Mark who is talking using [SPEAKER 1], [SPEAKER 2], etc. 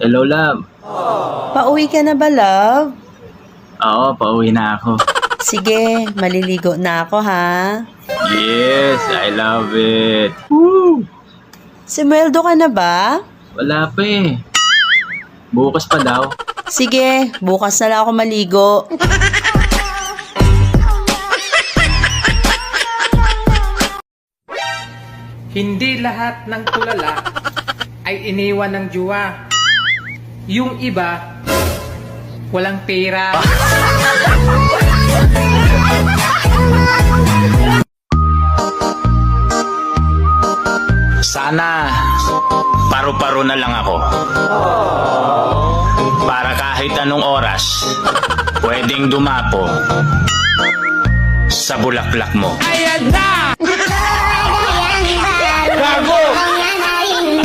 [SPEAKER 1] Hello, love.
[SPEAKER 2] Pauwi ka na ba, love?
[SPEAKER 1] Oo, pauwi na ako.
[SPEAKER 2] Sige, maliligo na ako, ha?
[SPEAKER 1] Yes, I love it. Woo!
[SPEAKER 2] Sumweldo ka na ba?
[SPEAKER 1] Wala pa eh. Bukas pa daw.
[SPEAKER 2] Sige, bukas na lang ako maligo.
[SPEAKER 3] Hindi lahat ng tulala ay iniwan ng juwa. Yung iba, walang pera.
[SPEAKER 4] Sana paru-paro na lang ako. Para kahit anong oras, pwedeng dumapo sa bulaklak mo.
[SPEAKER 3] Ayan na!